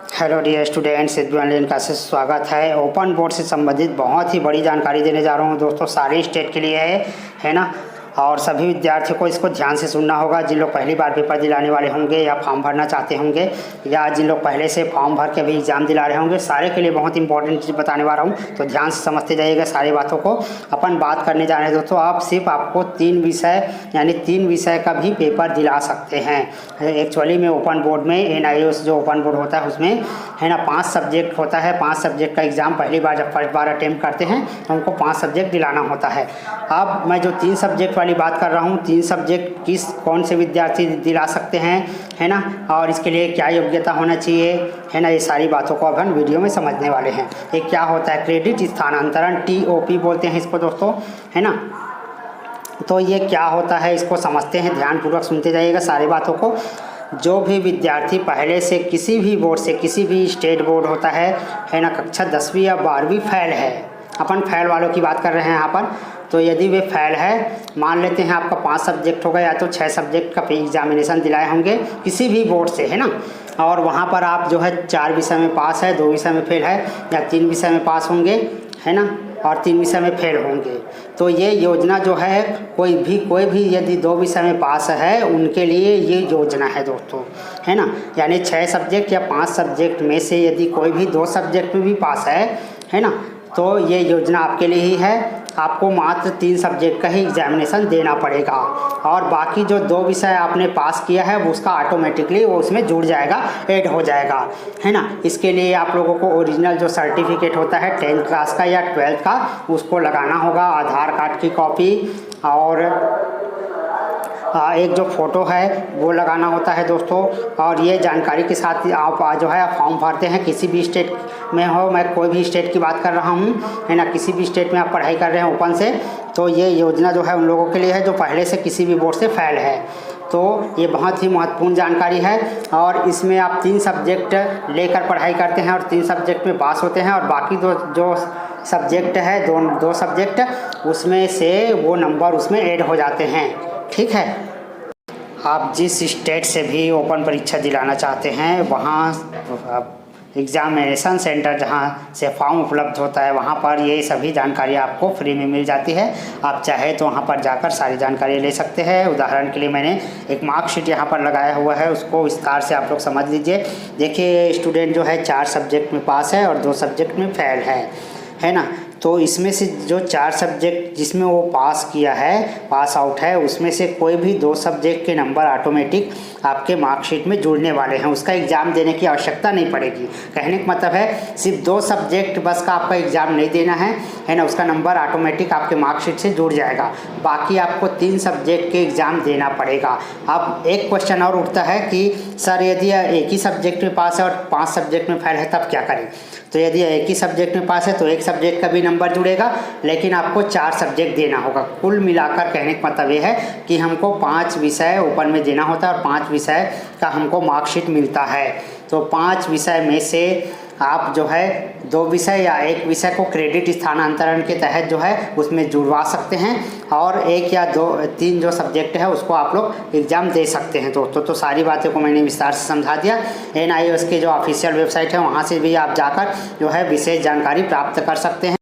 Hello dear students, online classes स्वागत है। Open board से संबंधित बहुत ही बड़ी जानकारी देने जा रहा हूँ दोस्तों, सारे स्टेट के लिए है ना। और सभी विद्यार्थियों को इसको ध्यान से सुनना होगा, जिन लोग पहली बार पेपर दिलाने वाले होंगे या फॉर्म भरना चाहते होंगे या जिन लोग पहले से फॉर्म भर के भी एग्ज़ाम दिला रहे होंगे, सारे के लिए बहुत इंपॉर्टेंट चीज़ बताने वाला हूँ। तो ध्यान से समझते जाइएगा सारी बातों को। अपन बात करने जा रहे हैं दोस्तों, आप सिर्फ आपको 3 विषय यानी 3 विषय का भी पेपर दिला सकते हैं। एक्चुअली में ओपन बोर्ड में NIOS जो ओपन बोर्ड होता है उसमें है ना 5 सब्जेक्ट होता है। 5 सब्जेक्ट का एग्ज़ाम पहली बार जब फर्स्ट बार अटेम्प्ट करते हैं तो हमको 5 सब्जेक्ट दिलाना होता है। अब मैं जो 3 सब्जेक्ट वाली बात कर रहा हूँ, 3 सब्जेक्ट कौन से विद्यार्थी दिला सकते हैं, है ना, और इसके लिए क्या योग्यता होना चाहिए, है ना, ये सारी बातों को अब हम वीडियो में समझने वाले हैं। ये क्या होता है, क्रेडिट स्थानांतरण, TOP बोलते हैं इसको दोस्तों, है ना। तो ये क्या होता है इसको समझते हैं, ध्यानपूर्वक सुनते जाइएगा सारी बातों को। जो भी विद्यार्थी पहले से किसी भी बोर्ड से, किसी भी स्टेट बोर्ड होता है ना, कक्षा 10वीं या 12वीं फेल है, अपन फेल वालों की बात कर रहे हैं यहाँ पर। तो यदि वे फेल है, मान लेते हैं आपका 5 सब्जेक्ट होगा या तो 6 सब्जेक्ट का एग्जामिनेशन दिलाए होंगे किसी भी बोर्ड से, है ना, और वहाँ पर आप जो है 4 विषय में पास है, 2 विषय में फेल है, या 3 विषय में पास होंगे, है ना, और 3 विषय में फेल होंगे। तो ये योजना जो है कोई भी यदि 2 विषय में पास है उनके लिए ये योजना है दोस्तों, है ना। यानी 6 सब्जेक्ट या 5 सब्जेक्ट में से यदि कोई भी 2 सब्जेक्ट में भी पास है ना, तो ये योजना आपके लिए ही है। आपको मात्र 3 सब्जेक्ट का ही एग्जामिनेशन देना पड़ेगा और बाकी जो 2 विषय आपने पास किया है वो उसका ऑटोमेटिकली वो उसमें जुड़ जाएगा, ऐड हो जाएगा, है ना। इसके लिए आप लोगों को ओरिजिनल जो सर्टिफिकेट होता है 10th क्लास का या 12th का, उसको लगाना होगा, आधार कार्ड की कॉपी और एक जो फ़ोटो है वो लगाना होता है दोस्तों। और ये जानकारी के साथ आप जो है फॉर्म भरते हैं, किसी भी स्टेट में हो, मैं कोई भी स्टेट की बात कर रहा हूँ, है ना, किसी भी स्टेट में आप पढ़ाई कर रहे हैं ओपन से, तो ये योजना जो है उन लोगों के लिए है जो पहले से किसी भी बोर्ड से फेल है। तो ये बहुत ही महत्वपूर्ण जानकारी है और इसमें आप 3 सब्जेक्ट लेकर पढ़ाई करते हैं और 3 सब्जेक्ट में पास होते हैं और बाकी जो सब्जेक्ट है, 2 सब्जेक्ट, उसमें से वो नंबर उसमें ऐड हो जाते हैं, ठीक है। आप जिस स्टेट से भी ओपन परीक्षा दिलाना चाहते हैं वहाँ एग्जामिनेशन सेंटर जहाँ से फॉर्म उपलब्ध होता है वहाँ पर ये सभी जानकारी आपको फ्री में मिल जाती है। आप चाहे तो वहाँ पर जाकर सारी जानकारी ले सकते हैं। उदाहरण के लिए मैंने एक मार्कशीट यहाँ पर लगाया हुआ है, उसको विस्तार से आप लोग समझ लीजिए। देखिए, स्टूडेंट जो है 4 सब्जेक्ट में पास है और 2 सब्जेक्ट में फेल है ना। तो इसमें से जो 4 सब्जेक्ट जिसमें वो पास किया है, पास आउट है, उसमें से कोई भी 2 सब्जेक्ट के नंबर ऑटोमेटिक आपके मार्कशीट में जुड़ने वाले हैं। उसका एग्ज़ाम देने की आवश्यकता नहीं पड़ेगी। कहने का मतलब है सिर्फ 2 सब्जेक्ट बस का आपका एग्ज़ाम नहीं देना है ना, उसका नंबर ऑटोमेटिक आपके मार्कशीट से जुड़ जाएगा। बाकी आपको 3 सब्जेक्ट के एग्ज़ाम देना पड़ेगा। अब एक क्वेश्चन और उठता है कि सर यदि एक ही सब्जेक्ट में पास है और 5 सब्जेक्ट में फेल है तब क्या करें। तो यदि एक ही सब्जेक्ट में पास है तो एक सब्जेक्ट का भी नंबर जुड़ेगा, लेकिन आपको 4 सब्जेक्ट देना होगा। कुल मिलाकर कहने का मतलब ये है कि हमको 5 विषय ओपन में देना होता है और 5 विषय का हमको मार्कशीट मिलता है। तो 5 विषय में से आप जो है 2 विषय या 1 विषय को क्रेडिट स्थानांतरण के तहत जो है उसमें जुड़वा सकते हैं और 1 या 3 जो सब्जेक्ट है उसको आप लोग एग्ज़ाम दे सकते हैं दोस्तों। तो सारी बातें को मैंने विस्तार से समझा दिया। NIOS के जो ऑफिशियल वेबसाइट है वहाँ से भी आप जाकर जो है विशेष जानकारी प्राप्त कर सकते हैं।